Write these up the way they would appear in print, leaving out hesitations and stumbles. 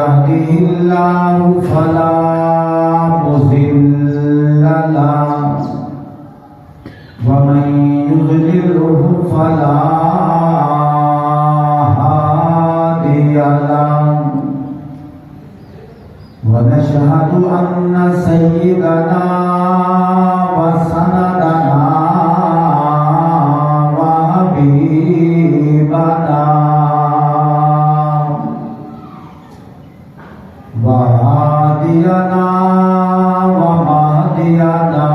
يهده الله فلا مضل له ومن يضلله فلا هادي له ونشهد أن سيدنا وسندنا وحبيبنا وهادينا ومهدينا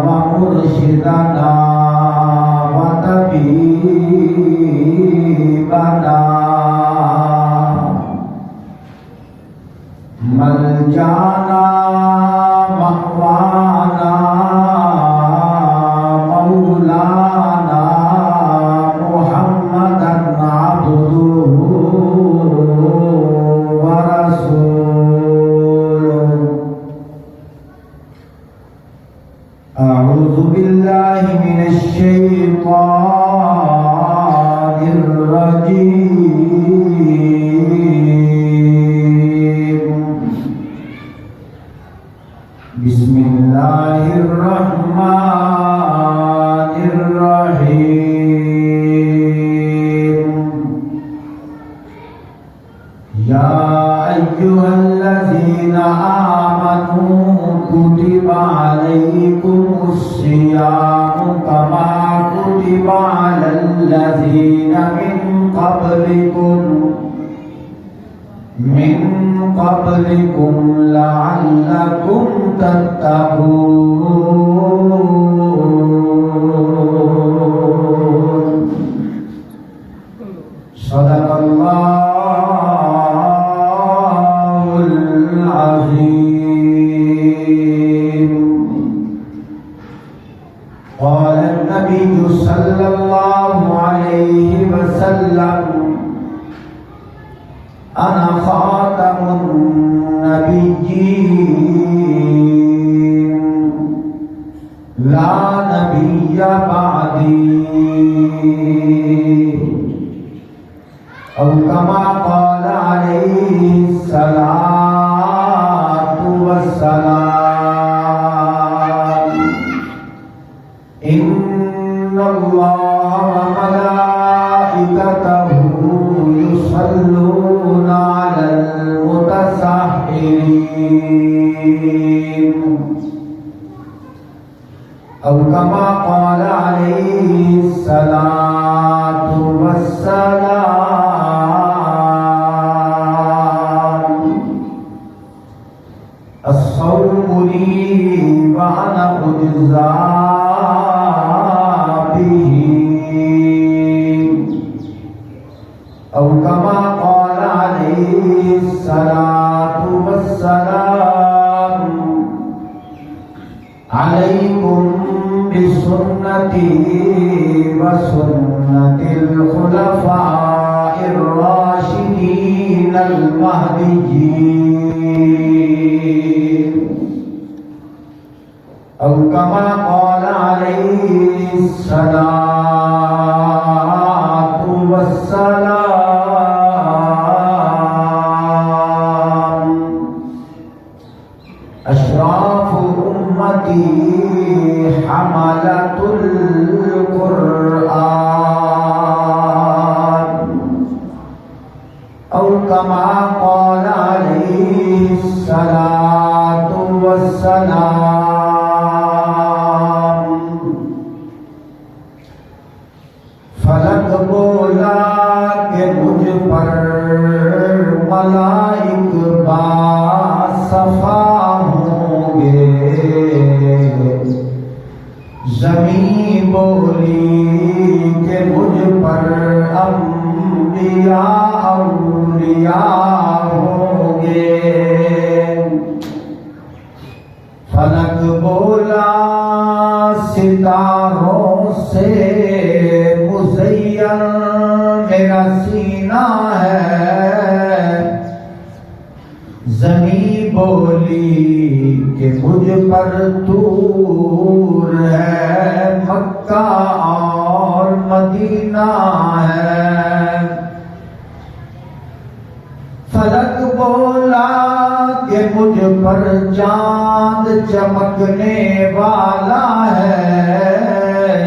ومرشدنا وطبيبنا ملجانا مأوانا مولانا محمدا عبده ورسوله أعوذ بالله من الشيطان الرجيم بسم الله الرحمن الرحيم يا أيها الذين آمنوا كتب عليكم الصيام كما كتب على الذين من قبلكم لعلكم تتقون صدق الله العظيم قال النبي صلى الله عليه وسلم أنا خاتم النبيين لا نبي بعدي أو كما قال عليه الصلاة والسلام إن الله وملائكته يصلون على المتسحرين أو كما قال عليه الصلاة والسلام الصوم لي وأنا أجزى به أو كما قال عليه الصلاة والسلام عليكم بسنتي وسنة الخلفاء الراشدين المهديين أو كما قال عليه الصلاة والسلام أشراف أمتي حملة القرآن أو كما قال عليه الصلاة والسلام فلک بولا کہ مجھ پر ملائک باصفا ہوں گے زمین بولی کہ مجھ پر انبیاء اولیاء ہوں گے فلک بولا ستاروں سے مزین میرا سینہ ہے زمین بولی کہ مجھ پر طور ہے مکہ اور مدینہ ہے پر چاند چمکنے والا ہے،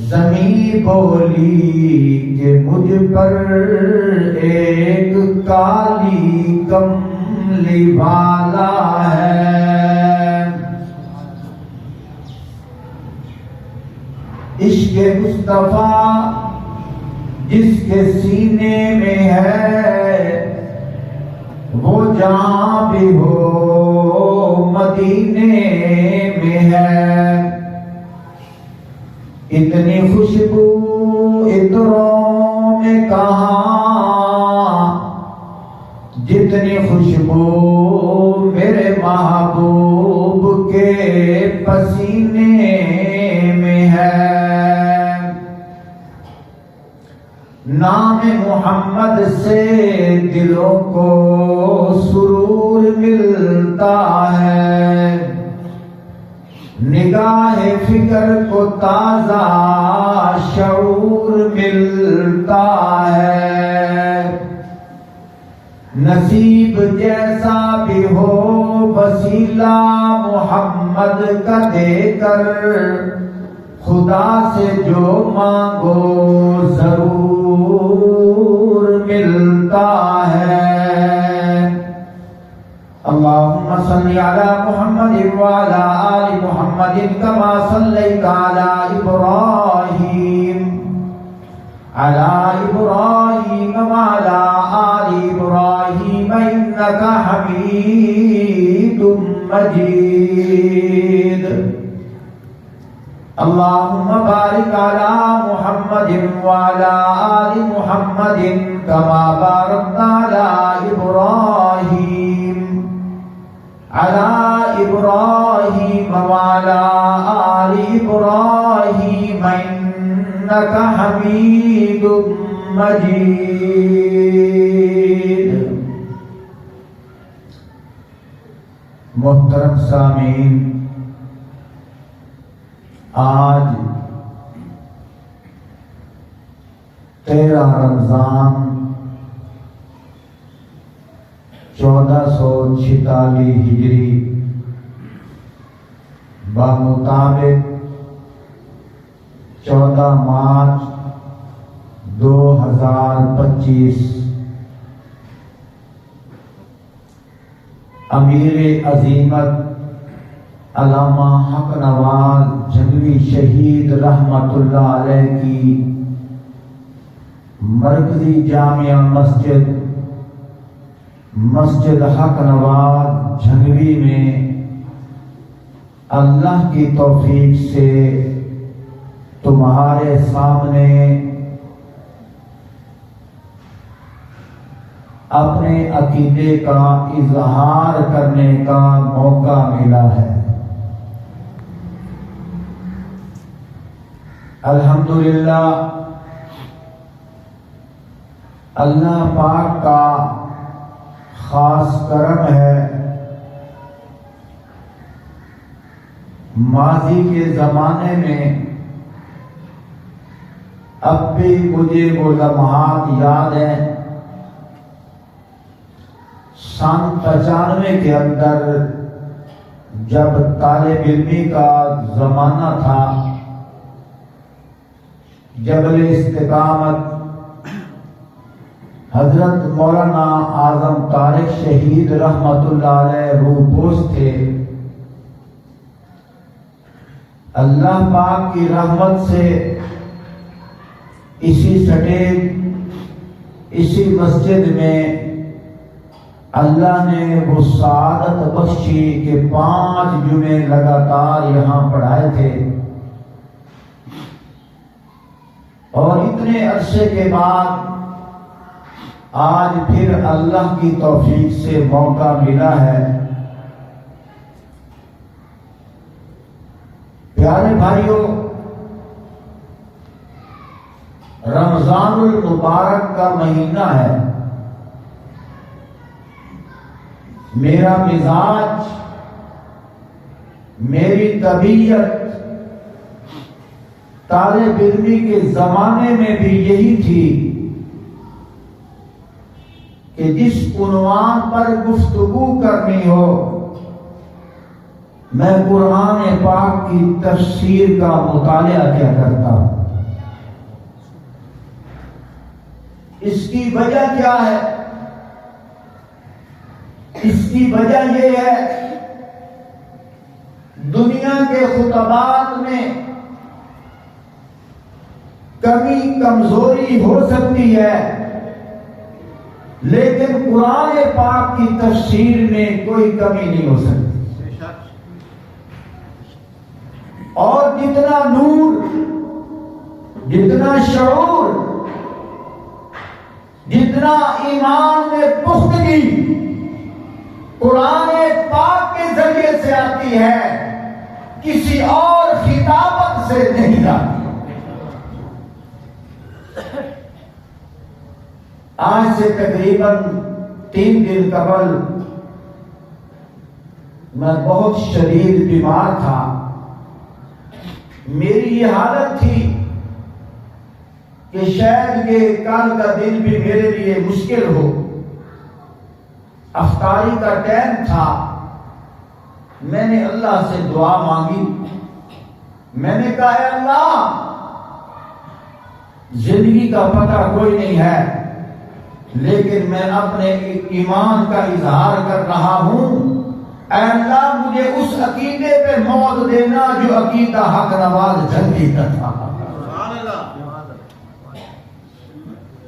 زمین بولی کہ مجھ پر ایک کالی کملی والا ہے۔ عشق مصطفیٰ جس کے سینے میں ہے، وہ جہاں بھی ہو مدینے میں ہے۔ اتنی خوشبو عطروں میں کہاں، جتنی خوشبو میرے محبوب کے پسینے میں ہے۔ نام محمد سے دلوں کو سرور ملتا ہے، نگاہ فکر کو تازہ شعور ملتا ہے۔ نصیب جیسا بھی ہو وسیلہ محمد کا دے کر، خدا سے جو مانگو ضرور ملتا ہے۔ اللہم صلی علی محمد وعلی آل محمد کما صلیت علی ابراہیم وعلی آل ابراہیم انک حمید مجید۔ اللہم بارک علی محمد وعلی آل محمد کما بارکت علی ابراہیم وعلی آل ابراہیم انک حمید مجید۔ محترم سامعین، آج 13 رمضان 1446 ہجری بمطابق 14 مارچ 2025 امیر عظیمت علامہ حق نواز جھنگوی شہید رحمت اللہ علیہ کی مرکزی جامعہ مسجد حق نواز جھنگوی میں اللہ کی توفیق سے تمہارے سامنے اپنے عقیدے کا اظہار کرنے کا موقع ملا ہے۔ الحمدللہ اللہ پاک کا خاص کرم ہے، ماضی کے زمانے میں اب بھی مجھے وہ لمحات یاد ہیں۔ سن 95 کے اندر جب طالب علمی کا زمانہ تھا، جبل استقامت حضرت مولانا اعظم طارق شہید رحمت اللہ علیہ روح بوش تھے۔ اللہ پاک کی رحمت سے اسی سٹیج اسی مسجد میں اللہ نے وہ سعادت بخشی کہ 5 جمعے لگاتار یہاں پڑھائے تھے، اور اتنے عرصے کے بعد آج پھر اللہ کی توفیق سے موقع ملا ہے۔ پیارے بھائیوں، رمضان المبارک کا مہینہ ہے۔ میرا مزاج، میری طبیعت طالب علمی کے زمانے میں بھی یہی تھی کہ جس عنوان پر گفتگو کرنی ہو میں قرآن پاک کی تفسیر کا مطالعہ کیا کرتا ہوں۔ اس کی وجہ کیا ہے؟ اس کی وجہ یہ ہے دنیا کے خطبات میں کمی کمزوری ہو سکتی ہے، لیکن قرآن پاک کی تفسیر میں کوئی کمی نہیں ہو سکتی۔ اور جتنا نور، جتنا شعور، جتنا ایمان میں پختگی قرآن پاک کے ذریعے سے آتی ہے کسی اور خطابت سے نہیں آتی۔ آج سے تقریباً 3 دن قبل میں بہت شدید بیمار تھا۔ میری یہ حالت تھی کہ شاید کہ کل کا دن بھی میرے لیے مشکل ہو۔ افطاری کا ٹائم تھا، میں نے اللہ سے دعا مانگی۔ میں نے کہا اے اللہ، زندگی کا پتہ کوئی نہیں ہے، لیکن میں اپنے ایمان کا اظہار کر رہا ہوں۔ اے اللہ مجھے اس عقیدے پہ موت دینا جو عقیدہ حق نواز جنگی کا تھا۔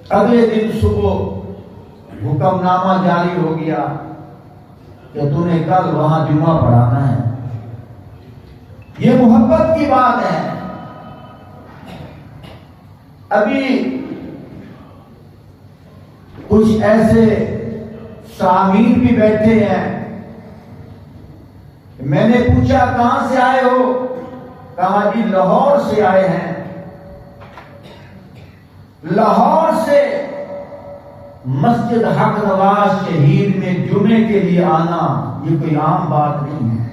اگلے دن صبح حکم نامہ جاری ہو گیا کہ تو نے کل وہاں جمعہ پڑھانا ہے۔ یہ محبت کی بات ہے۔ ابھی کچھ ایسے سامعین بھی بیٹھے ہیں، میں نے پوچھا کہاں سے آئے ہو؟ کہا جی لاہور سے آئے ہیں۔ لاہور سے مسجد حق نواز شہید میں جمعے کے لیے آنا یہ کوئی عام بات نہیں ہے۔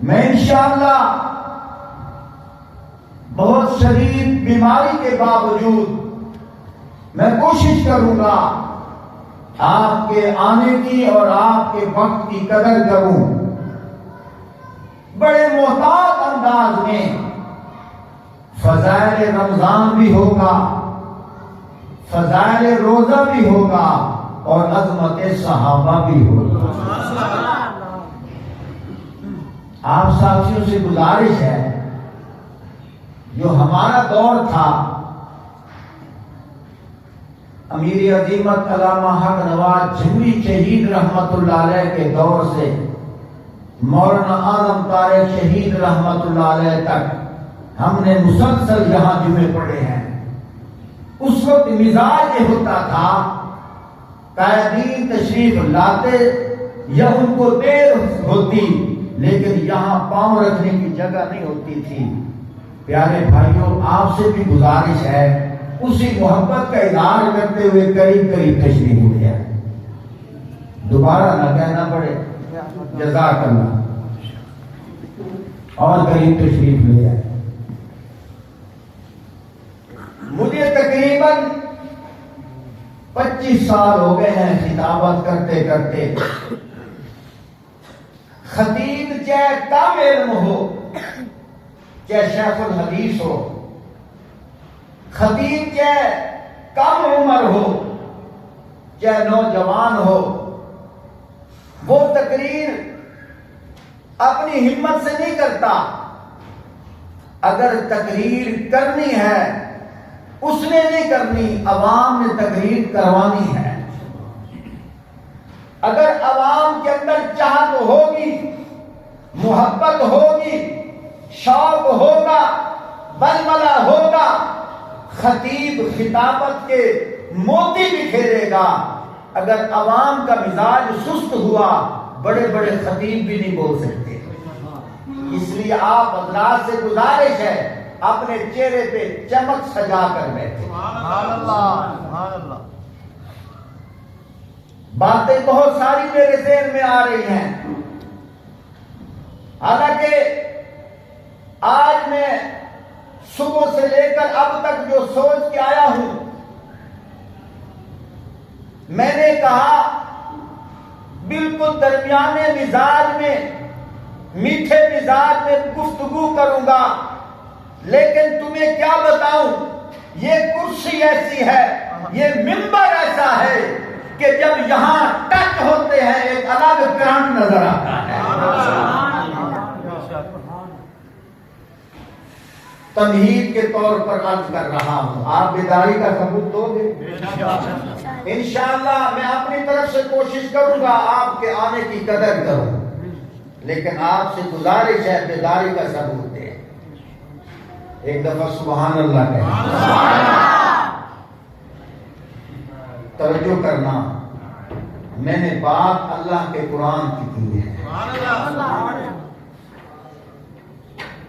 میں انشاءاللہ بہت شدید بیماری کے باوجود میں کوشش کروں گا آپ کے آنے کی اور آپ کے وقت کی قدر کروں۔ بڑے محتاط انداز میں فضائل رمضان بھی ہوگا، فضائل روزہ بھی ہوگا اور عظمت صحابہ بھی ہوگا۔ آپ ساتھیوں سے گزارش ہے، جو ہمارا دور تھا امیر عظیمت علامہ حق نواز جنگی شہید رحمت اللہ علیہ کے دور سے مولانا اعظم طارق شہید رحمت اللہ علیہ تک ہم نے مسلسل یہاں جمعے پڑھے ہیں۔ اس وقت مزاج یہ ہوتا تھا قائدین تشریف لاتے یا ان کو دیر ہوتی، لیکن یہاں پاؤں رکھنے کی جگہ نہیں ہوتی تھی۔ پیارے بھائیوں، آپ سے بھی گزارش ہے اسی محبت کا اظہار کرتے ہوئے قریب قریب تشریف ہو گیا، دوبارہ نہ کہنا پڑے جزاک اللہ، اور قریب تشریف لے جائے۔ مجھے تقریباً 25 سال ہو گئے ہیں خطابت کرتے کرتے۔ خطیب چاہے کم علم ہو، چاہے شیخ الحدیث ہو، خطیب چاہے کم عمر ہو چاہے نوجوان ہو، وہ تقریر اپنی ہمت سے نہیں کرتا۔ اگر تقریر کرنی ہے اس نے نہیں کرنی، عوام نے تقریر کروانی ہے۔ اگر عوام کے اندر چاہت ہوگی، محبت ہوگی، شوق ہوگا، بلبلہ ہوگا، خطیب خطابت کے موتی بکھیرے گا۔ اگر عوام کا مزاج سست ہوا بڑے بڑے خطیب بھی نہیں بول سکتے۔ اس لیے آپ حضرات سے گزارش ہے اپنے چہرے پہ چمک سجا کر بیٹھے۔ باتیں بہت ساری میرے ذہن میں آ رہی ہیں، حالانکہ آج میں صبح سے لے کر اب تک جو سوچ کے آیا ہوں، میں نے کہا بالکل درمیانے مزاج میں، میٹھے مزاج میں گفتگو کروں گا، لیکن تمہیں کیا بتاؤں، یہ کرسی ایسی ہے، یہ منبر ایسا ہے کہ جب یہاں ٹچ ہوتے ہیں ایک الگ کرنٹ نظر آتا ہے۔ تمہید کے طور پر عرض کر رہا ہوں، آپ بیداری کا ثبوت دو گے؟ انشاءاللہ میں اپنی طرف سے کوشش کروں گا آپ کے آنے کی قدر کروں، لیکن آپ سے گزارش ہے بیداری کا ثبوت دیں۔ ایک دفعہ سبحان اللہ کہیں۔ توجہ کرنا، میں نے بات اللہ کے قرآن کی کی ہے۔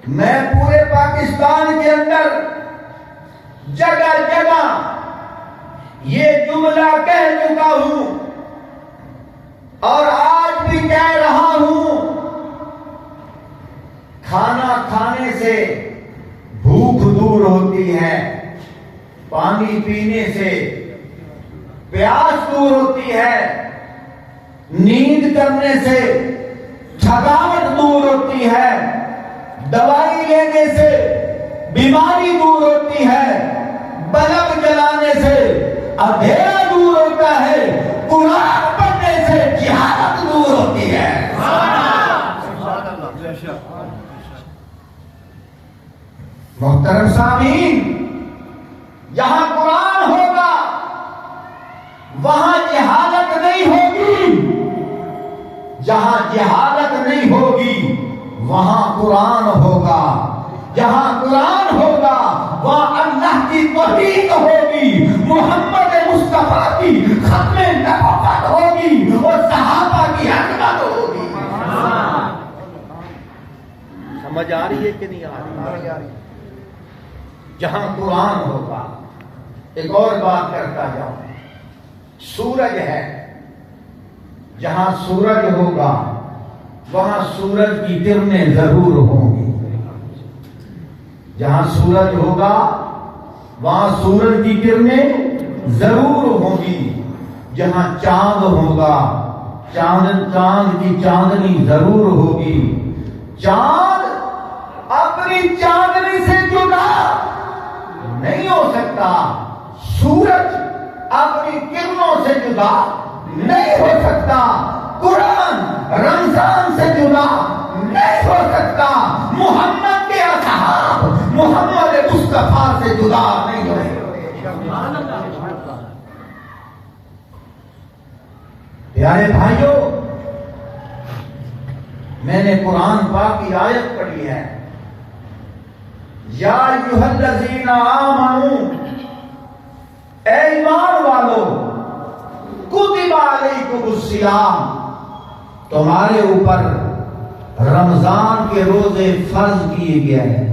میں پورے پاکستان کے اندر جگہ جگہ یہ جملہ کہہ چکا ہوں اور آج بھی کہہ رہا ہوں، کھانا کھانے سے بھوک دور ہوتی ہے، پانی پینے سے پیاس دور ہوتی ہے، نیند کرنے سے تھکاوٹ دور ہوتی ہے، دوائی لینے سے بیماری دور ہوتی ہے، بلب جلانے سے اندھیرا دور ہوتا ہے، قرآن پڑھنے سے جہالت دور ہوتی ہے۔ محترم سامعین، جہاں قرآن ہوگا وہاں جہالت نہیں ہوگی، جہاں جہالت نہیں ہوگی وہاں قرآن ہوگا، جہاں قرآن ہوگا وہاں اللہ کی توحید ہوگی، محمد مصطفیٰ کی ختم نبوت ہوگی اور صحابہ کی عظمت ہوگی۔ سمجھ آ رہی ہے کہ نہیں آ رہی؟ جہاں قرآن ہوگا۔ ایک اور بات کرتا جاؤں، سورج ہے، جہاں سورج ہوگا وہاں سورج کی کرنیں ضرور ہوں گی، جہاں سورج ہوگا وہاں سورج کی کرنیں ضرور ہوں گی، جہاں چاند ہوگا چاند کی چاندنی ضرور ہوگی۔ چاند اپنی چاندنی سے جدا نہیں ہو سکتا، سورج اپنی کرنوں سے جدا نہیں ہو سکتا، قرآن رمضان سے جدا نہیں ہو سکتا، محمد کے اصحاب محمد مصطفیٰ سے جدا نہیں ہو سکتا۔ پیارے بھائیوں، میں نے قرآن پاک کی آیت پڑھی ہے، یا ایھا الذین آمنوا، اے ایمان والو، کتب علیکم الصیام، تمہارے اوپر رمضان کے روزے فرض کیے گئے ہیں،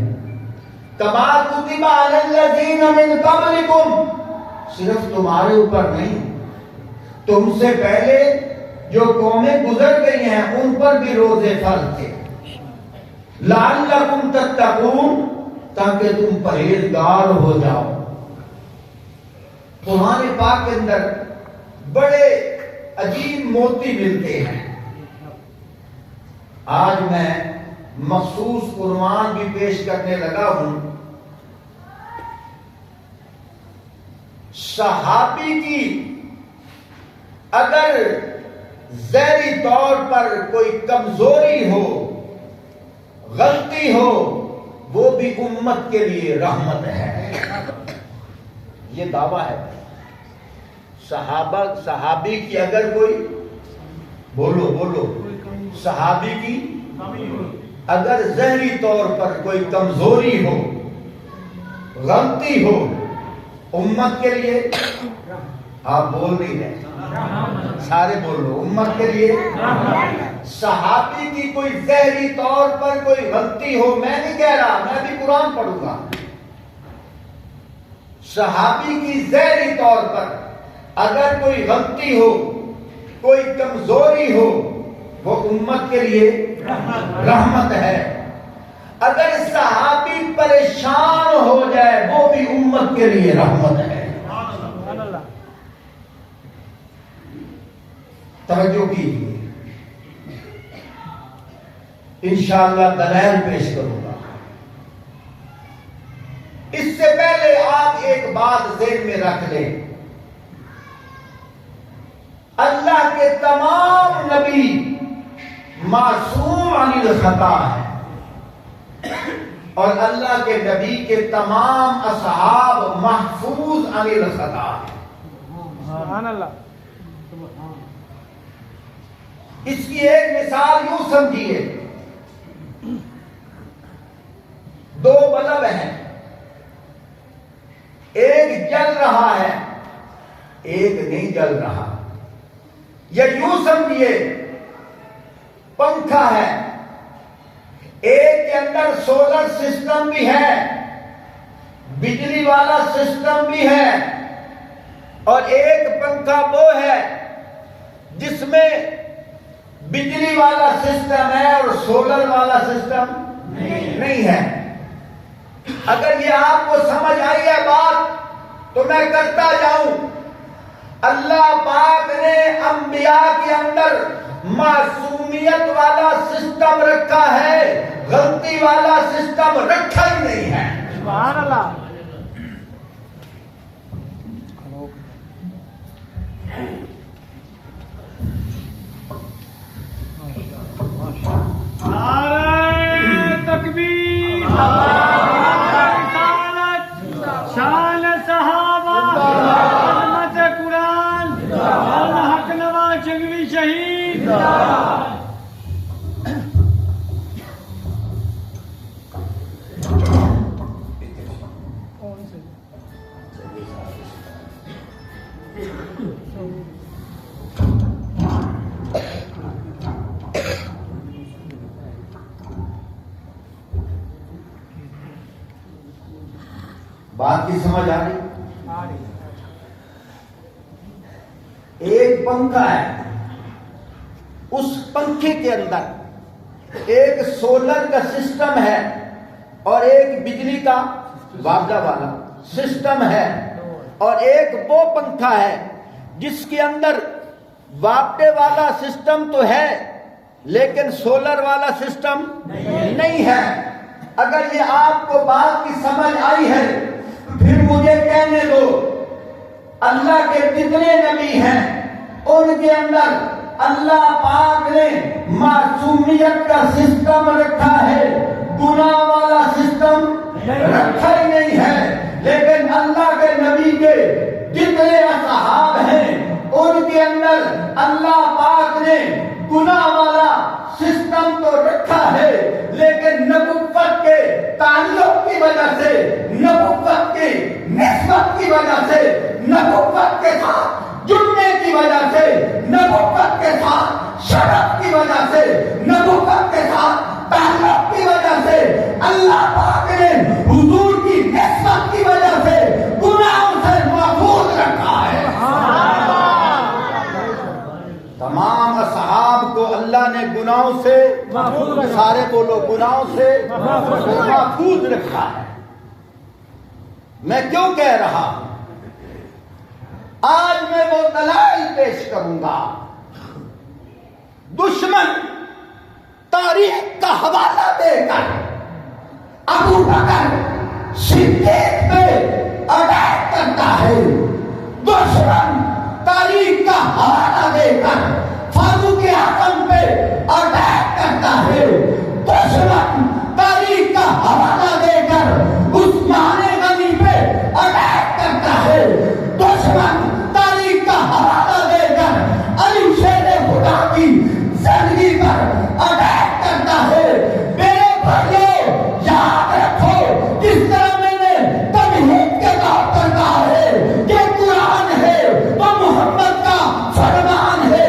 کما کتب علی الذین من قبلکم، صرف تمہارے اوپر نہیں، تم سے پہلے جو قومیں گزر گئی ہیں ان پر بھی روزے فرض تھے، لعلکم تتقون، تاکہ تم پرہیزگار ہو جاؤ۔ قرآن پاک کے اندر بڑے عجیب موتی ملتے ہیں۔ آج میں مخصوص عنوان بھی پیش کرنے لگا ہوں، صحابی کی اگر ذہنی طور پر کوئی کمزوری ہو، غلطی ہو، وہ بھی امت کے لیے رحمت ہے، یہ دعویٰ ہے۔ صحابی کی اگر کوئی بولو صحابی کی اگر ظاہری طور پر کوئی کمزوری ہو، غلطی ہو، امت کے لیے، آپ بول نہیں رہے، سارے بول لو، امت کے لیے صحابی کی کوئی ظاہری طور پر کوئی غلطی ہو، میں نہیں کہہ رہا، میں بھی قرآن پڑھوں گا، صحابی کی ظاہری طور پر اگر کوئی غلطی ہو، کوئی کمزوری ہو، وہ امت کے لیے رحمت ہے۔ اگر صحابی پریشان امت کے لیے رحمت ہے۔ توجہ کیجیے، انشاءاللہ دلائل پیش کروں گا۔ اس سے پہلے آپ ایک بات ذہن میں رکھ لیں، اللہ کے تمام نبی معصوم عن الخطا ہے، اور اللہ کے نبی کے تمام اصحاب محفوظ عن الخطا ہے۔ سبحان اللہ۔ اس کی ایک مثال یوں سمجھیے، دو بلب ہیں، ایک جل رہا ہے ایک نہیں جل رہا، یا یوں سمجھیے پنکھا ہے، ایک کے اندر سولر سسٹم بھی ہے، بجلی والا سسٹم بھی ہے، اور ایک پنکھا وہ ہے جس میں بجلی والا سسٹم ہے اور سولر والا سسٹم نہیں ہے۔ اگر یہ آپ کو سمجھ آئی ہے بات تو میں کرتا جاؤں۔ اللہ پاک نے انبیاء کے اندر معصومیت والا سسٹم رکھا ہے، غلطی والا سسٹم رکھا ہی نہیں ہے۔ سبحان اللہ۔ تکبیر، شان صحابہ، عظمت قرآن، حق نواز جنگوی شہید۔ بات کی سمجھ آ رہی؟ ایک پنکھا ہے، اس پنکھے کے اندر ایک سولر کا سسٹم ہے اور ایک بجلی کا وابڈہ والا سسٹم ہے، اور ایک وہ پنکھا ہے جس کے اندر وابڈے والا سسٹم تو ہے لیکن سولر والا سسٹم نہیں ہے۔ اگر یہ آپ کو بات کی سمجھ آئی ہے پھر مجھے کہنے دو، اللہ کے جتنے نبی ہیں ان کے اندر اللہ پاک نے معصومیت کا سسٹم رکھا ہے، گناہ والا سسٹم رکھا ہی نہیں ہے۔ لیکن اللہ کے نبی کے جتنے اصحاب ہیں ان کے اندر اللہ پاک نے گناہ والا سسٹم تو رکھا ہے، لیکن نبوت کے تعلق کی وجہ سے، نبوت کی نسبت کی وجہ سے، نبوت کے ساتھ جڑنے کی وجہ سے، نبوت کے ساتھ شرف کی وجہ سے، نبوت کے ساتھ تعلق کی وجہ سے اللہ پاک نے حضور کی نسبت کی وجہ سے گناہوں سے محفوظ رکھا ہے۔ تمام اصحاب کو اللہ نے گناہوں سے، سارے بولو گناہوں سے محفوظ رکھا ہے۔ میں کیوں کہہ رہا ہوں؟ آج میں وہ دلائل پیش کروں گا۔ دشمن تاریخ کا حوالہ دے کر ابو بکر صدیق پہ اٹیک کرتا ہے، دشمن تاریخ کا حوالہ دے کر فاروق اعظم پہ اٹیک کرتا ہے، دشمن تاریخ کا حوالہ دے کر عثمان غنی پہ اٹیک کرتا ہے، دشمن تاریخ کا حوالہ دے کر علی شیر خدا کی زندگی پر اٹیک کرتا ہے۔ میرے بھائیو یاد رکھو، جس طرح میں نے تمہید کے طور پر کہا ہے کہ قرآن ہے تو محمد کا فرمان ہے،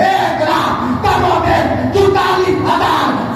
1,44,000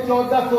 1400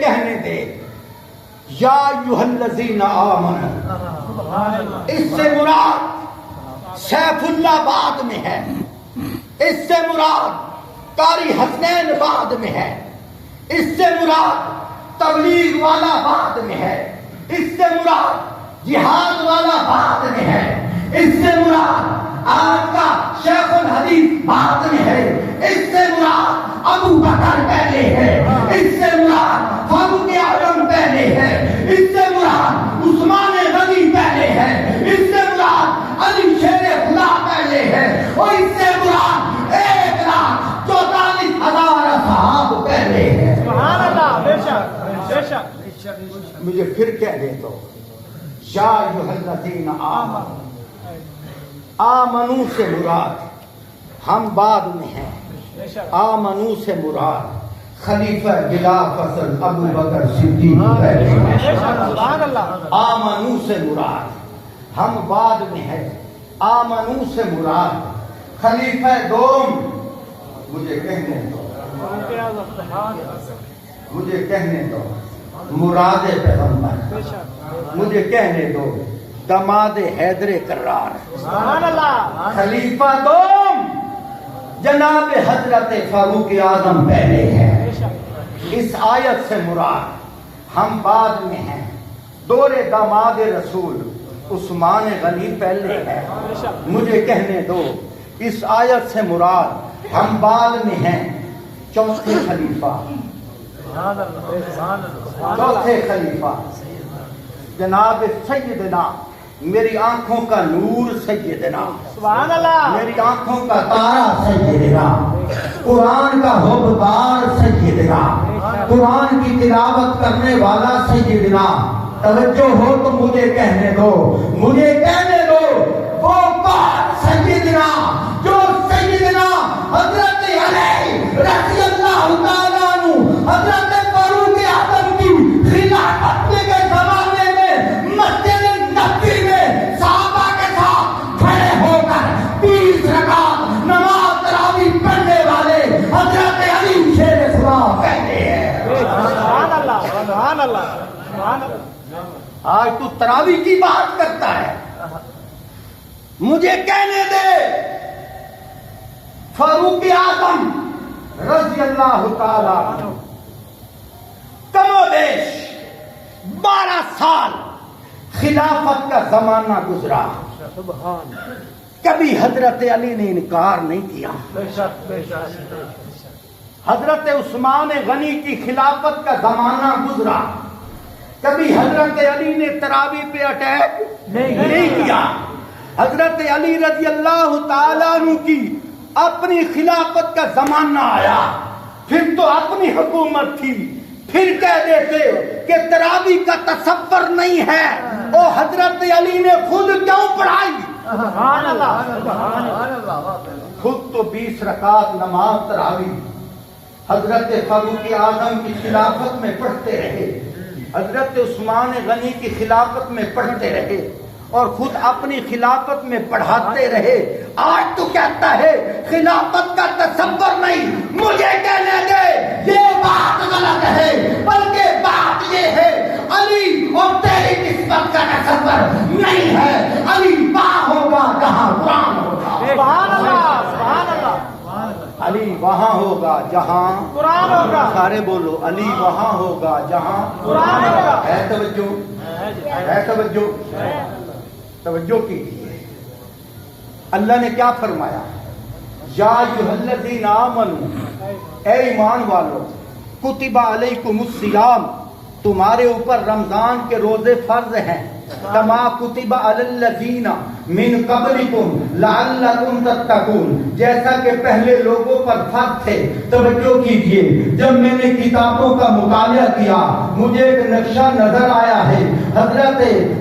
کہنے دے یا ایھا الذین آمنوا، اس سے مراد سیف اللہ بعد میں ہے، اس سے مراد قاری حسنین بعد میں ہے، اس سے مراد تبلیغ والا بعد میں ہے، اس سے مراد جہاد والا بعد میں ہے، اس سے مراد آپ کا شیخ الحدیث بعد میں ہے، اس سے مراد ابو بکر پہلے ہے، اس سے مراد فاروق اعظم پہلے ہے، اس سے مراد عثمان غنی پہلے ہے، اس سے مراد علی شیر خدا پہلے ہے، اور اس سے مراد 1,44,000 اصحاب پہلے ہے۔ سبحان اللہ، بے شک بے شک۔ مجھے پھر کہہ دے تو یا ایھا الذین آمنوا، آمنو سے مراد ہم بعد میں ہیں، آمنو سے مراد خلیفہ بلا فصل ابو بکر صدیق پہلے ہیں، سبحان اللہ۔ آمنو سے مراد ہم بعد میں ہیں، آمنو سے مراد خلیفہ دوم۔ مجھے کہنے دو، مجھے کہنے دو مراد پیغمبر، مجھے کہنے دو دماد حیدر کرار، سبحان اللہ۔ خلیفہ دوم جناب حضرت فاروق اعظم پہلے ہیں۔ اس آیت سے مراد ہم بعد میں ہیں، دور داماد رسول عثمان غنی پہلے ہے۔ مجھے کہنے دو اس آیت سے مراد ہم بعد میں ہیں، چوتھے خلیفہ، چوتھے خلیفہ جناب سیدنا، میری آنکھوں کا نور سیدنا، سبحان اللہ۔ میری آنکھوں کا تارا سیدنا، قرآن کا حبدار سیدنا، قرآن کی تلاوت کرنے والا سیدنا۔ توجہ ہو تو مجھے کہنے دو، مجھے کہنے دو وہ کون سیدنا جو سیدنا حضرت علی رضی اللہ تعالیٰ عنہ، حضرت فاروق اعظم کی خلافت کے زمانے میں مسجد نبوی میں صحابہ کے ساتھ کھڑے ہو کر 20 رکعت نماز تراویح پڑھنے والے حضرت علی شیر خدا کہتے ہیں۔ سبحان اللہ، سبحان اللہ، سبحان اللہ۔ آج تو تراویح کی بات کرتا ہے، مجھے کہنے دے فاروق اعظم رضی اللہ تعالی عنہ کم و بیش 12 سال خلافت کا زمانہ گزرا، کبھی حضرت علی نے انکار نہیں کیا۔ حضرت عثمان غنی کی خلافت کا زمانہ گزرا، کبھی حضرت علی نے تراویح پہ اٹیک نہیں کیا۔ حضرت علی رضی اللہ تعالیٰ عنہ کی اپنی خلافت کا زمانہ آیا، پھر تو اپنی حکومت تھی، پھر کہہ دیتے کہ تراویح کا تصور نہیں ہے، وہ حضرت علی نے خود کیوں پڑھائی؟ سبحان اللہ، سبحان اللہ۔ خود تو 20 رکعت نماز تراویح حضرت فاروق اعظم کی خلافت میں پڑھتے رہے، حضرت عثمان غنی کی خلافت میں پڑھتے رہے، اور خود اپنی خلافت میں پڑھاتے رہے۔ آج تو کہتا ہے خلافت کا تصور نہیں، مجھے کہنے دے یہ بات غلط ہے، بلکہ بات یہ ہے علی اور تیری نسبت کا تصور نہیں ہے۔ علی وہاں ہوگا جہاں قرآن ہوگا، سبحان اللہ، سبحان اللہ۔ علی وہاں ہوگا جہاں قرآن ہوگا۔ سارے بولو علی وہاں ہوگا جہاں قرآن ہوگا۔ ہے توجہ، ہے توجہ، توجہ کیجیے۔ اللہ نے کیا فرمایا؟ یا ایھا الذین آمنوا، اے ایمان والو، کتب علیکم الصیام، تمہارے اوپر رمضان کے روزے فرض ہیں، کما کتب علی الذین من قبلکم لعلکم تتقون، جیسا کہ پہلے لوگوں پر فرض تھے۔ توجہ کیجئے، جب میں نے کتابوں کا مطالعہ کیا مجھے ایک نقشہ نظر آیا ہے۔ حضرت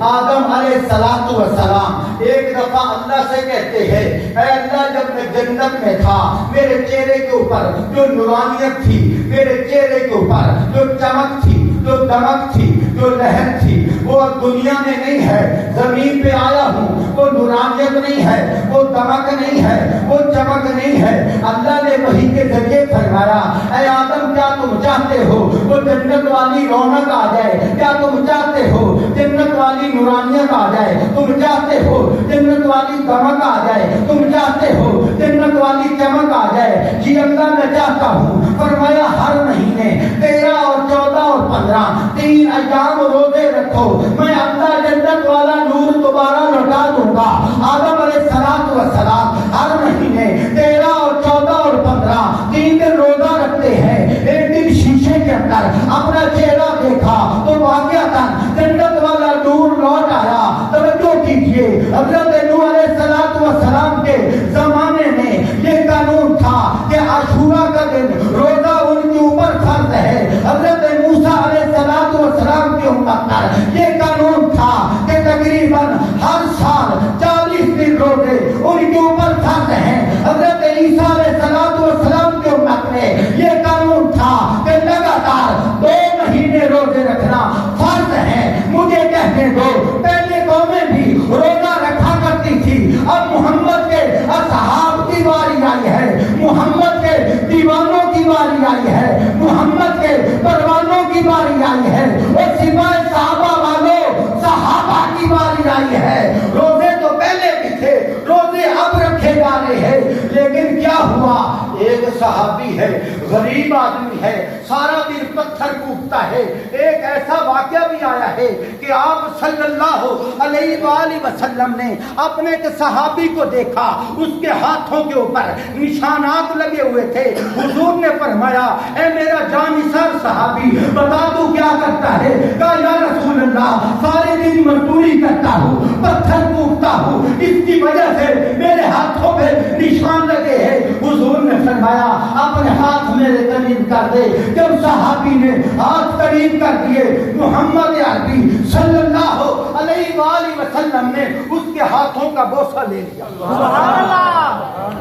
آدم علیہ السلام ایک دفعہ اللہ سے کہتے ہیں اے اللہ، جب میں جنت میں تھا میرے چہرے کے اوپر جو نورانیت تھی، میرے چہرے کے اوپر جو چمک تھی، جو دمک تھی، جو لہر تھی، وہ دنیا میں نہیں ہے، زمین پہ آیا ہوں، وہ نورانیت نہیں ہے، وہ دمک نہیں ہے، وہ چمک نہیں ہے۔ اللہ نے وحی کے ذریعے فرمایا اے آدم، کیا تم چاہتے ہو وہ جنت والی رونق آ جائے؟ کیا تم چاہتے ہو جنت والی نورانیت آ جائے؟ تم چاہتے ہو جنت والی دمک آ جائے؟ تم چاہتے ہو جنت والی چمک آ جائے؟ جی اللہ میں چاہتا ہوں۔ فرمایا ہر مہینے 13 اور 14 اور 15 3 ایام روزے رکھو، میں اپنا جنت والا نور دوبارہ لوٹا دوں گا۔ آدم علیہ السلام ہر مہینے 13 اور 14 اور 15 3 دن روزہ رکھتے ہیں۔ ایک دن شیشے کے اندر اپنا چہرہ دیکھا تو واقعتاً جنت والا نور لوٹ آیا۔ توجہ کیجئے، حضرت نوح علیہ السلام کے زمانے میں یہ قانون تھا کہ عاشورہ کا دن روزہ ان کے اوپر فرض ہے۔ حضرت موسیٰ علیہ السلام کی امت پر یہ قانون تھا کہ تقریباً ہر سال 40 دن روزے ان کے اوپر فرض ہیں۔ حضرت عیسیٰ علیہ السلام کی امت میں یہ قانون تھا کہ لگاتار 2 مہینے روزے رکھنا فرض ہے۔ مجھے کہنے دو، پہلے قومیں بھی روزہ رکھا کرتی تھی، اب محمد کے اصحاب کی باری آئی ہے، محمد کے دیوانوں کی باری آئی ہے، محمد کے پروانوں کی باری آئی ہے، اور سوائے صحابہ والوں صحابہ کی باری آئی ہے۔ روزے تو پہلے بھی تھے، روزے اب رکھے جا رہے ہیں، لیکن کیا ہوا؟ ایک صحابی ہے، غریب آدمی ہے، سارا دن پتھر کوبتا ہے۔ ایک ایسا واقعہ بھی آیا ہے کہ آپ صلی اللہ علیہ وآلہ وسلم نے اپنے ایک صحابی کو دیکھا، اس کے ہاتھوں کے اوپر نشانات لگے ہوئے تھے۔ حضور نے فرمایا، اے میرا جانثار صحابی، بتا دو کیا کرتا ہے؟ کہا یا رسول اللہ، سارے دن مزدوری کرتا ہوں، پتھر کوبتا ہوں، اس کی وجہ سے میرے ہاتھوں پہ نشان لگے ہیں۔ حضور نے فرمایا، اپنے ہاتھ میرے قریب کر دے۔ جب صحابی نے ہاتھ قریب کر دیے، محمد عربی صلی اللہ علیہ وآلہ وسلم نے اس کے ہاتھوں کا بوسہ لے لیا۔ سبحان اللہ،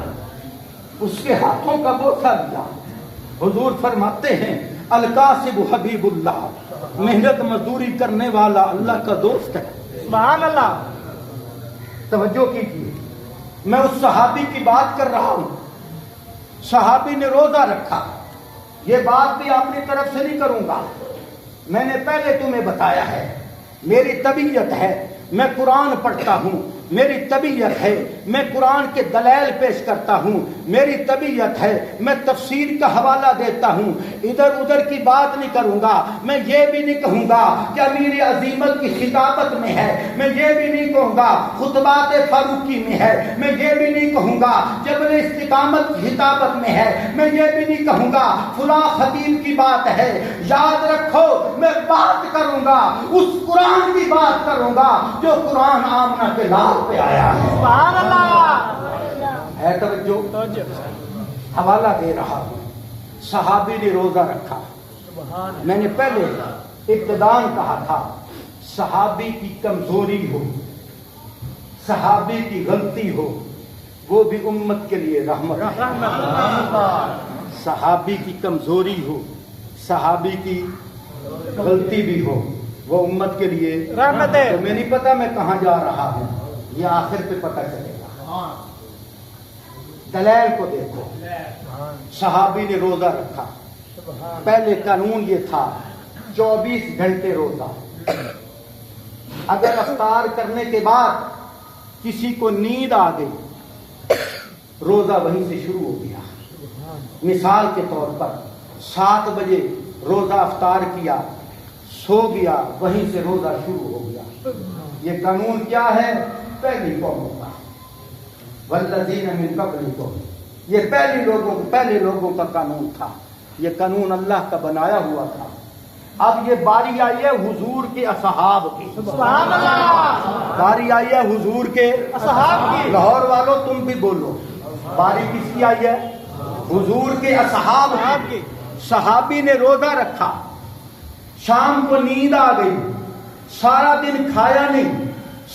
اس کے ہاتھوں کا بوسہ لیا۔ حضور فرماتے ہیں، القاسب حبیب اللہ، محنت مزدوری کرنے والا اللہ کا دوست ہے۔ سبحان اللہ۔ توجہ کیجیے، میں اس صحابی کی بات کر رہا ہوں۔ صحابی نے روزہ رکھا۔ یہ بات بھی اپنی طرف سے نہیں کروں گا، میں نے پہلے تمہیں بتایا ہے، میری طبیعت ہے، میں قرآن پڑھتا ہوں، میری طبیعت ہے میں قرآن کے دلائل پیش کرتا ہوں، میری طبیعت ہے میں تفسیر کا حوالہ دیتا ہوں، ادھر ادھر کی بات نہیں کروں گا۔ میں یہ بھی نہیں کہوں گا کہ امیر عظیمت کی خطابت میں ہے، میں یہ بھی نہیں کہوں گا خطبات فاروقی میں ہے، میں یہ بھی نہیں کہوں گا جبل استقامت کی خطابت میں ہے، میں یہ بھی نہیں کہوں گا فلاں خطیب کی بات ہے۔ یاد رکھو، میں بات کروں گا اس قرآن کی بات کروں گا جو قرآن آمنہ کے لال پہ آیا ہے۔ سبحان اللہ ہے توجہ، حوالہ دے رہا ہوں۔ صحابی نے روزہ رکھا۔ میں نے پہلے ابتداءً کہا تھا، صحابی کی کمزوری ہو، صحابی کی غلطی ہو، وہ بھی امت کے لیے رحمت ہے۔ صحابی کی کمزوری ہو، صحابی کی غلطی بھی ہو، وہ امت کے لیے رحمت ہے۔ تو میں نہیں پتا میں کہاں جا رہا ہوں، یہ آخر پہ پتہ چلے گا۔ دلائل کو دیکھو، صحابی نے روزہ رکھا۔ پہلے قانون یہ تھا 24 گھنٹے روزہ، اگر افطار کرنے کے بعد کسی کو نیند آ گئی، روزہ وہیں سے شروع ہو گیا۔ مثال کے طور پر 7 بجے روزہ افطار کیا، سو گیا، وہیں سے روزہ شروع ہو گیا۔ یہ قانون کیا ہے؟ پہلی قوموں کا، والذین من قبلکم، یہ پہلے لوگوں کا قانون تھا، یہ قانون اللہ کا بنایا ہوا تھا۔ اب یہ باری آئی ہے حضور کے اصحاب کی، سبحان اللہ، باری آئی ہے حضور کے اصحاب کی۔ لاہور والوں تم بھی بولو، باری کس کی آئی ہے؟ حضور کے اصحاب کی۔ صحابی نے روزہ رکھا، شام کو نیند آ گئی، سارا دن کھایا نہیں،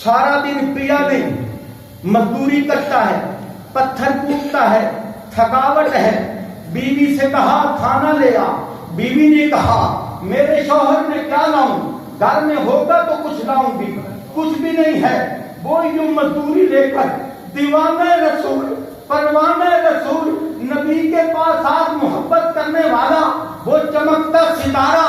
سارا دن پیا نہیں، مزدوری کرتا ہے، پتھر کوبتا ہے، تھکاوٹ ہے، بیوی سے کہا کھانا لے آ، بیوی نے کہا میرے شوہر نے کیا لاؤں، گھر میں ہوگا تو کچھ لاؤں گی، کچھ بھی نہیں ہے۔ وہ یوں مزدوری لے کر دیوانہ رسول، پروانہ رسول، نبی کے پاس آج محبت کرنے والا، وہ چمکتا ستارہ،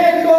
1-2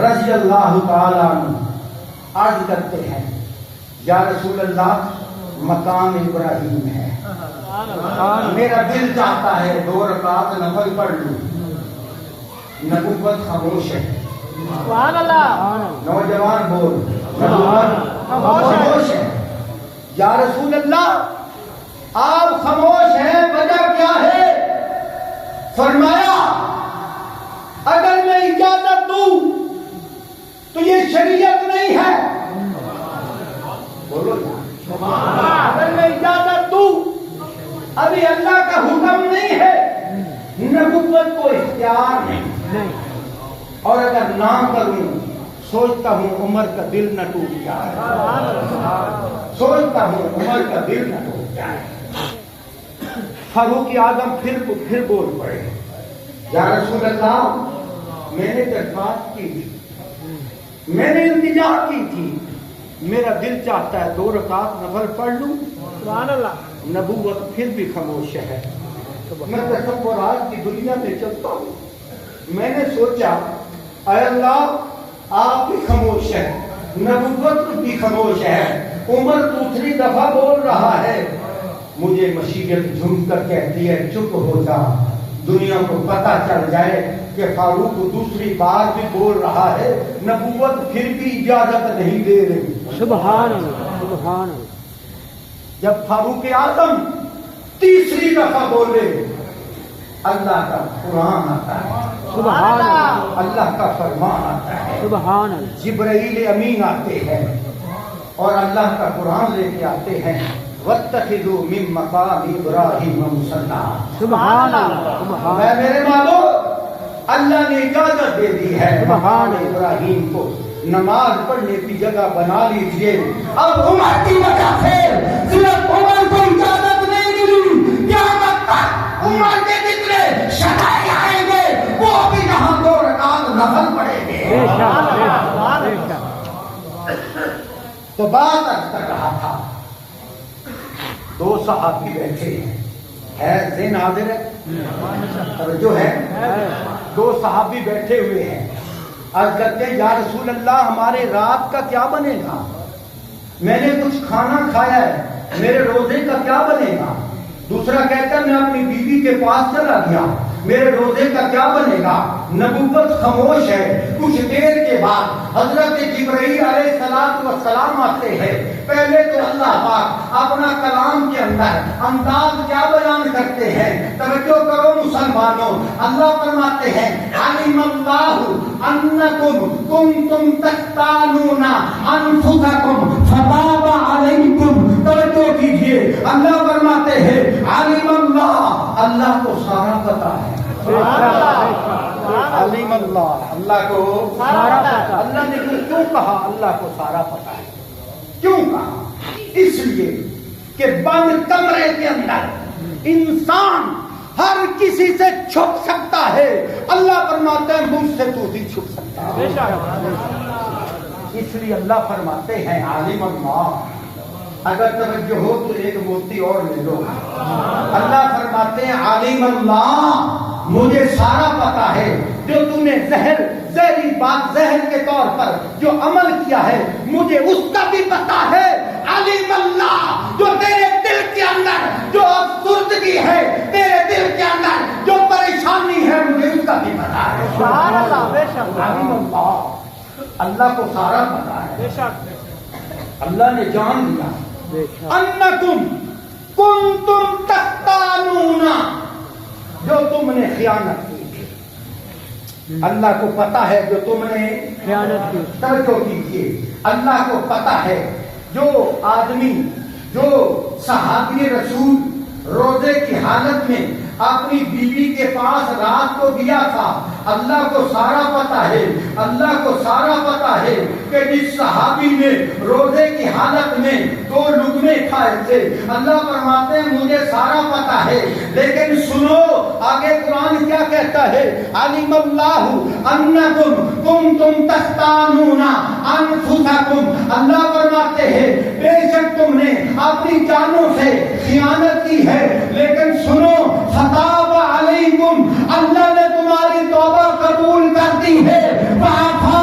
رضی اللہ تعالیٰ عنہ عرض کرتے ہیں یا رسول اللہ مقام ابراہیم ہے، میرا دل چاہتا ہے 2 رکعت نفل پڑھ لوں، نبوت خاموش ہے۔ سبحان اللہ، نوجوان بول، نبوت خاموش ہے۔ یا رسول اللہ آپ خاموش ہیں، وجہ کیا ہے؟ فرمایا اگر میں اجازت دوں تو یہ شریعت نہیں ہے، بولو اگر میں اجازت دوں ابھی اللہ کا حکم نہیں ہے، نبوت کو اختیار نہیں، اور اگر نہ کروں سوچتا ہوں عمر کا دل نہ ٹوٹ جائے، سوچتا ہوں عمر کا دل نہ ٹوٹ جائے۔ فاروق اعظم پھر بول پڑے یا رسول اللہ میں نے درخواست کی تھی، میں نے التجا کی تھی، میرا دل چاہتا ہے 2 رکعت نفل پڑھ لوں، سبحان اللہ، نبوت پھر بھی خاموش ہے۔ میں تصورات کی دنیا میں چلتا ہوں، میں نے سوچا اے اللہ آپ بھی خاموش ہے، نبوت بھی خاموش ہے، عمر دوسری دفعہ بول رہا ہے، مجھے مشیت جھوم کر کہتی ہے چپ ہو جا، دنیا کو پتہ چل جائے کہ فاروق دوسری بار بھی بول رہا ہے، نبوت پھر بھی اجازت نہیں دے رہی۔ سبحان اللہ، سبحان اللہ۔ جب فاروق اعظم تیسری دفعہ بولے اللہ کا قرآن آتا ہے، سبحان اللہ، اللہ کا فرمان آتا ہے، سبحان اللہ، جبرائیل امین آتے ہیں اور اللہ کا قرآن لے کے آتے ہیں، وَاتَّخِذُوا مِن مَّقَامِ إِبْرَاهِيمَ مُصَلًّى۔ سبحان اللہ، سبحان میں میرے مالو اللہ نے اجازت دے دی ہے مقام ابراہیم کو نماز پڑھنے کی جگہ بنا لیجئے۔ اب عمر کی وجہ سے صرف عمر کو اجازت نہیں ملی، قیامت تک عمر کے جتنے شہداء آئیں گے وہ بھی یہاں 2 رکعت نفل پڑھیں گے۔ بے شک، بے شک، بے شک۔ تو بات ارز کر رہا تھا، 2 صحابی بیٹھے ہیں، ذہن حاضر ہے، توجہ ہے، 2 صحابی بیٹھے ہوئے ہیں، عرض کرتے ہیں یا رسول اللہ ہمارے رات کا کیا بنے گا؟ میں نے کچھ کھانا کھایا ہے، میرے روزے کا کیا بنے گا؟ دوسرا کہتا ہے میں اپنی بیوی کے پاس چلا گیا، میرے روزے کا کیا بنے گا؟ نبوت خاموش ہے۔ کچھ دیر کے بعد حضرت جبرائیل علیہ السلام آتے ہیں، پہلے تو اللہ پاک اپنا کلام کے اندر انداز کیا بیان کرتے ہیں، توجہ کرو مسلمانوں، اللہ فرماتے ہیں علم اللہ انکم کنتم تختانون انفسکم فتاب علیکم، توجہ کیجئے، اللہ فرماتے ہیں علم اللہ کو سارا پتا ہے، علیم اللہ کو سارا پتا۔ اللہ نے کیوں کہا اللہ کو سارا پتا ہے؟ کیوں کہا؟ اس لیے کہ بند کمرے کے اندر انسان ہر کسی سے چھپ سکتا ہے، اللہ فرماتے ہیں مجھ سے تو بھی چھپ سکتا ہے، اس لیے اللہ فرماتے ہیں عالم اللہ۔ اگر توجہ ہو تو ایک موتی اور لے لو، اللہ فرماتے ہیں عالم اللہ مجھے سارا پتا ہے، جو تم نے زہری بات زہر کے طور پر جو عمل کیا ہے مجھے اس کا بھی پتا ہے، علیم اللہ جو تیرے دل کے اندر جو افسردگی ہے، تیرے دل کے اندر جو پریشانی ہے مجھے اس کا بھی پتا ہے، سبحان اللہ، بے شک، علیم اللہ، اللہ کو سارا پتا ہے، بے شک، اللہ نے جان لیا بے شک، انکم کنتم تختانون، جو تم نے خیانت کی تھی، اللہ کو پتا ہے جو تم نے خیانت کی، توجہ کیجیے، اللہ کو پتا ہے جو آدمی جو صحابی رسول روزے کی حالت میں اپنی بیوی کے پاس رات کو گیا تھا، اللہ کو سارا پتا ہے، اللہ کو سارا پتا ہے کہ جس صحابی نے روزے کی حالت میں 2 لقمے کھائے تھے، اللہ فرماتے ہیں مجھے سارا پتا ہے، لیکن سنو آگے قرآن کیا کہتا ہے، علیم اللہ انکم کنتم تختانون انفسکم، اللہ فرماتے ہیں بے شک تم نے اپنی جانوں سے خیانت کی ہے، لیکن سنو فتاب علیکم، اللہ نے تمہاری توبہ قبول کر دی ہے، وعفا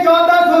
1400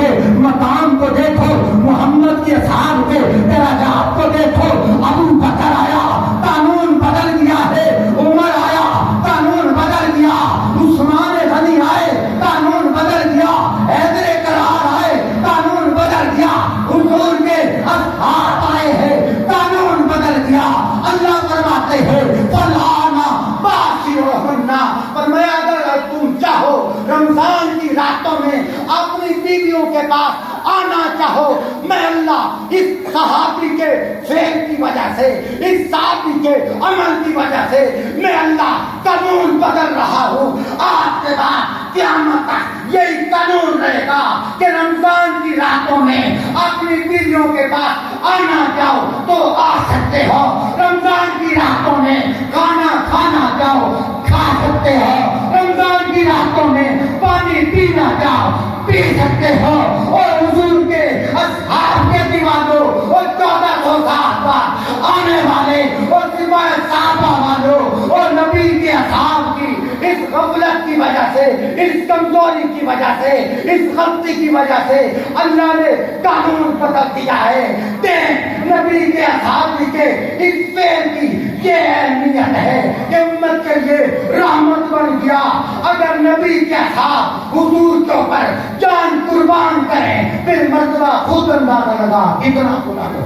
کے مقام کو دیکھو، محمد کے اصحاب کے درجات کو دیکھو. ابو بکر آیا قانون بدل گیا ہے، عمر آیا قانون بدل گیا، عثمان غنی آئے قانون بدل گیا، حیدر کرار آئے قانون بدل گیا، حضور کے اصحاب آئے ہیں قانون بدل گیا. اللہ فرماتے ہیں فلانا باشروہن، فرمایا اگر تم چاہو رمضان کی راتوں میں اپنی بیویوں کے پاس آنا چاہو، میں اللہ اس صحابی کے فعل کی وجہ سے، اس صحابی کے عمل کی وجہ سے میں اللہ قانون بدل رہا ہوں. آج کے بعد قیامت تک یہی قانون رہے گا کہ رمضان کی راتوں میں اپنی بیویوں کے پاس آنا چاہو تو آ سکتے ہو، رمضان کی راتوں میں کھانا چاہو کھا سکتے ہو، رمضان کی راتوں میں پانی پینا چاہو پی سکتے ہو. اور حضور کے اصحاب کے دیوانوں اور 1400 سال بعد آنے والے اور سوائے صحابہ والوں اور نبی کے اصحاب کی اس غفلت کی وجہ سے، اس کمزوری کی وجہ سے، اس غلطی کی وجہ سے اللہ نے قانون بدل دیا ہے. دیکھ نبی کے اصحاب کے اس فعل کی یہ اہمیت ہے کہ امت کے لیے رحمت بن گیا. اگر نبی کے اصحاب حضور کے اوپر جان قربان کریں پھر مرتبہ خود اندازہ لگا کتنا پرانا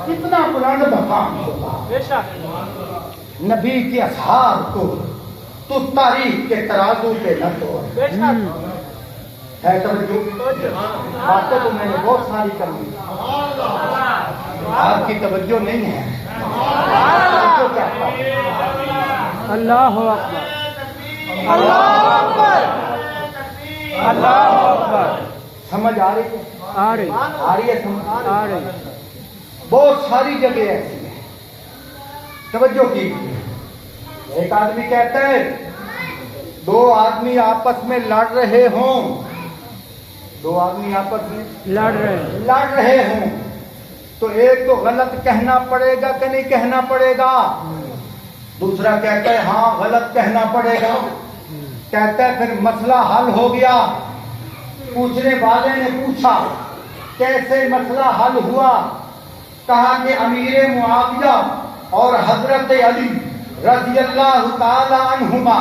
کتنا پرانا مقام ہوگا. نبی کے اصحاب کو تو تاریخ کے ترازو پہ نہ توڑ. ہے توجہ؟ باتیں تو میں نے بہت ساری کر لی، آپ کی توجہ نہیں ہے. توجہ چاہتا ہوں. اللہ اکبر، اللہ اکبر، اللہ اکبر. سمجھ آ رہی ہے؟ آ رہی آ رہی ہے سمجھ؟ آ رہی. بہت ساری جگہ ایسی ہیں. توجہ کی. ایک آدمی کہتا ہے دو آدمی آپس میں لڑ رہے ہوں، دو آدمی آپس میں لڑ رہے ہوں تو ایک تو غلط کہنا پڑے گا کہ نہیں کہنا پڑے گا؟ دوسرا کہتا ہے ہاں غلط کہنا پڑے گا. کہتا ہے پھر مسئلہ حل ہو گیا. پوچھنے والے نے پوچھا کیسے مسئلہ حل ہوا؟ کہا کہ امیر معاویہ اور حضرت علی رضی اللہ تعالی عنہما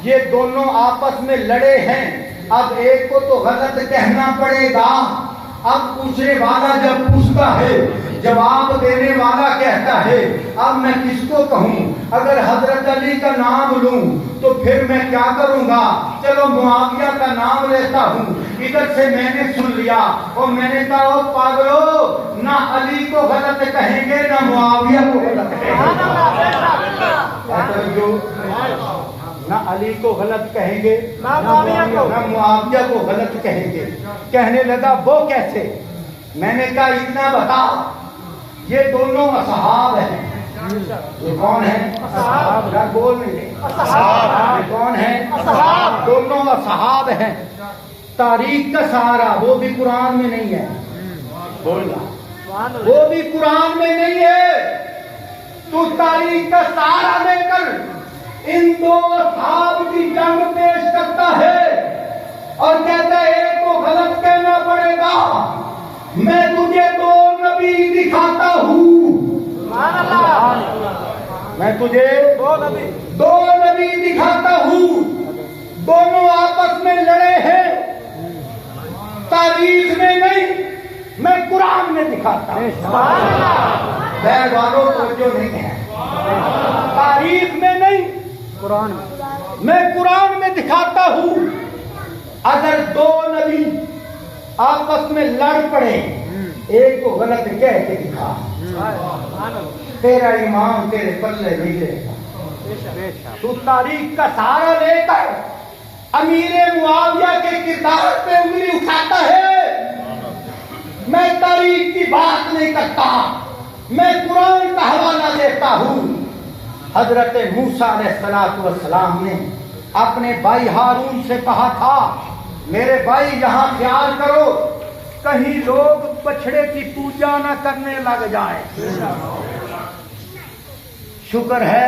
یہ دونوں آپس میں لڑے ہیں. اب ایک کو تو غلط کہنا پڑے گا. اب پوچھنے والا جب پوچھتا ہے جواب دینے والا کہتا ہے اب میں کس کو کہوں؟ اگر حضرت علی کا نام لوں تو پھر میں کیا کروں گا؟ چلو معاویہ کا نام لیتا ہوں. ادھر سے میں نے سن لیا اور میں نے کہا او پاگلو، نہ علی کو غلط کہیں گے نہ معاویہ کو غلط کہیں گے. نہ علی کو غلط کہیں گے نہ معاویہ کو غلط کہیں گے. کہنے لگا وہ کیسے؟ میں نے کہا اتنا بتا، یہ دونوں اصحاب ہیں. یہ کون ہیں؟ اصحاب. بول نہیں رہے. یہ کون ہیں؟ دونوں اصحاب ہیں. تاریخ کا سہارا وہ بھی قرآن میں نہیں ہے. بولنا وہ بھی قرآن میں نہیں ہے. تو تاریخ کا سہارا لے کر ان دو اصحاب کی جنگ پیش کرتا ہے اور کہتا ہے ایک کو غلط کہنا پڑے گا. میں تجھے دو نبی دکھاتا ہوں. میں تجھے دو نبی دکھاتا ہوں. دونوں آپس میں لڑے ہیں، تاریخ میں نہیں، میں قرآن میں دکھاتا ہوں. بیٹھ والوں توجہ نہیں ہے. تاریخ میں نہیں، قرآن میں قرآن میں دکھاتا ہوں. اگر دو نبی آپس میں لڑ پڑے ایک کو غلط کہہ کے دکھا، تیرا ایمان تیرے پلے نہیں رہے گا. تو تاریخ کا سہارا لے کر امیر معاویہ کے کردار پہ انگلی اٹھاتا ہے. میں تاریخ کی بات نہیں کرتا، میں قرآن کا حوالہ دیتا ہوں. حضرت موسیٰ علیہ السلام نے اپنے بھائی ہارون سے کہا تھا میرے بھائی یہاں خیال کرو کہیں لوگ بچڑے کی پوجا نہ کرنے لگ جائیں. شکر ہے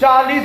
40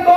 2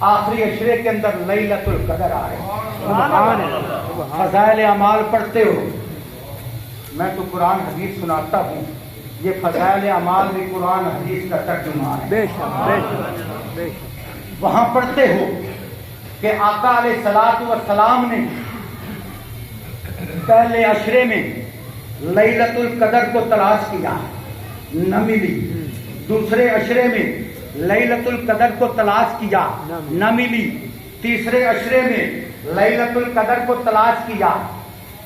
آخری اشرے کے اندر لیلۃ القدر آئے. فضائل اعمال پڑھتے ہو, میں تو قرآن حدیث سناتا ہوں, یہ فضائل اعمال بھی قرآن حدیث کا ترجمہ ہے. بے شک بے شک بے شک. وہاں پڑھتے ہو کہ آقا علیہ الصلوۃ والسلام نے پہلے اشرے میں لیلۃ القدر کو تلاش کیا, نہ ملی. دوسرے اشرے میں لیلۃ القدر کو تلاش کیا, نہ ملی. تیسرے اشرے میں لیلۃ القدر کو تلاش کیا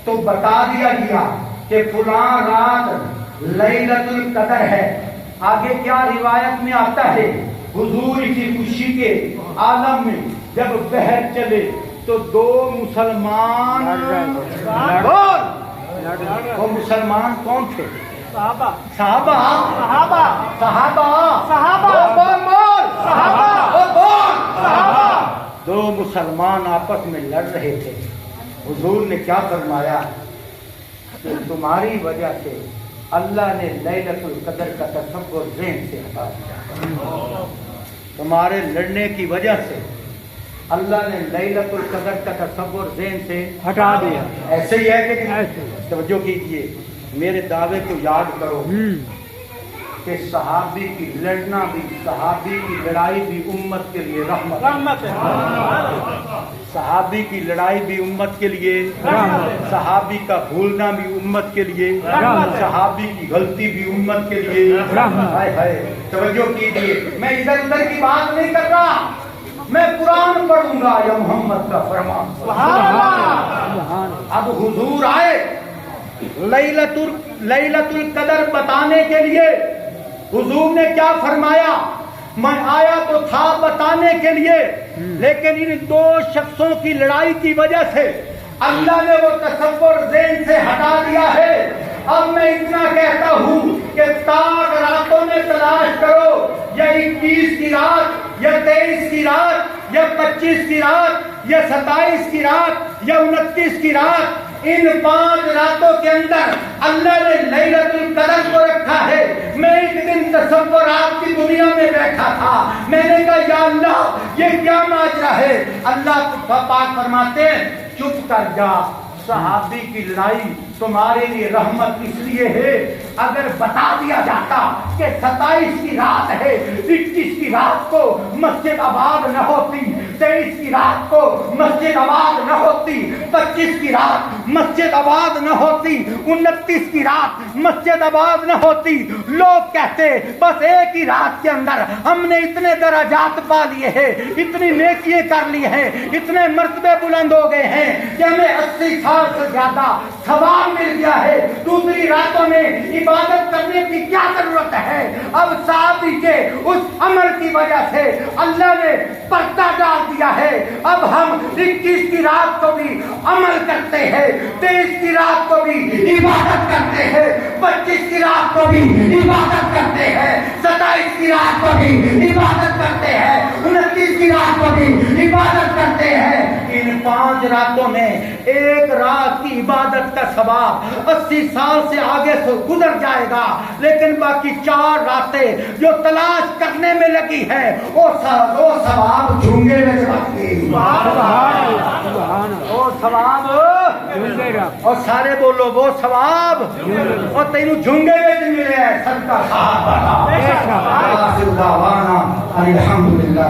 تو بتا دیا گیا کہ فلاں رات لیلۃ القدر ہے. آگے کیا روایت میں آتا ہے, حضور کی خوشی کے عالم میں جب بہر چلے تو دو مسلمان, وہ مسلمان کون تھے؟ صحابہ صحابہ صحابہ صحابہ صحابہ صحابہ. دو مسلمان آپس میں لڑ رہے تھے. حضور نے کیا فرمایا کہ تمہاری وجہ سے اللہ نے لیلۃ القدر کا تصور ذہن سے ہٹا دیا. تمہارے لڑنے کی وجہ سے اللہ نے لیلۃ القدر کا تصور ذہن سے ہٹا دیا. ایسے ہی ہے کہ ایسے. توجہ کیجئے, میرے دعوے کو یاد کرو کہ صحابی کی لڑنا بھی, صحابی کی لڑائی بھی امت کے لیے رحمت. رحمت ہے. صحابی کی لڑائی بھی امت کے لیے, صحابی کا بھولنا بھی امت کے لیے, صحابی کی غلطی بھی امت کے لیے. ہائے ہائے, توجہ کیجئے, میں ادھر ادھر کی بات نہیں کر رہا, میں قرآن پڑھوں گا یا محمد کا فرمان. اب حضور آئے لیلۃ القدر بتانے کے لیے. حضور نے کیا فرمایا, میں آیا تو تھا بتانے کے لیے, لیکن ان دو شخصوں کی لڑائی کی وجہ سے اللہ نے وہ تصور ذہن سے ہٹا دیا ہے. اب میں اتنا کہتا ہوں کہ تاک راتوں میں تلاش کرو, یا 21 کی رات, یا 23 کی رات, یا 25 کی رات, یا 27 کی رات, یا 29 کی رات, ان 5 راتوں کے اندر اللہ نے لیلۃ القدر کو رکھا ہے. میں ایک دن تصورات کی دنیا میں بیٹھا تھا, میں نے کہا یا اللہ یہ کیا ماجرا ہے. اللہ پاک فرماتے ہیں چپ کر جا, صحابی کی لڑائی تمہارے لیے رحمت اس لیے ہے. اگر بتا دیا جاتا کہ 27 کی رات ہے, 21 کی رات کو مسجد آباد نہ ہوتی, 23 کی رات کو مسجد آباد نہ ہوتی, 25 کی رات مسجد آباد نہ ہوتی, 29 کی رات مسجد آباد نہ ہوتی. لوگ کہتے بس ایک ہی رات کے اندر ہم نے اتنے درجات پا لیے ہیں, اتنی نیکیاں کر لی ہیں, اتنے مرتبے بلند ہو گئے ہیں کہ ہمیں 80 سال سے زیادہ ثواب مل گیا ہے. دوسری راتوں میں عبادت کرنے کی کیا ضرورت ہے. اب صحابی کے اس عمل کی وجہ سے اللہ نے پردہ ڈال دیا ہے. اب ہم 21 کی رات کو بھی عمل کرتے ہیں, 23 کی رات کو بھی عبادت کرتے ہیں, 25 کی رات کو بھی عبادت کرتے ہیں, 27 کی رات کو بھی عبادت کرتے ہیں, 29 کی رات کو بھی عبادت کرتے ہیں. ان 5 راتوں میں ایک رات کی عبادت کا ثواب 80 سال سے آگے سے گزر جائے گا, لیکن باقی 4 راتیں جو تلاش کرنے میں لگی ہے وہ ثواب جھونگے میں سے باقی. وہ ثواب, اور سارے بولو وہ ثواب, اور تینوں جھونگے میں سے ملے ہیں. سب کا صحابہ الحمدللہ.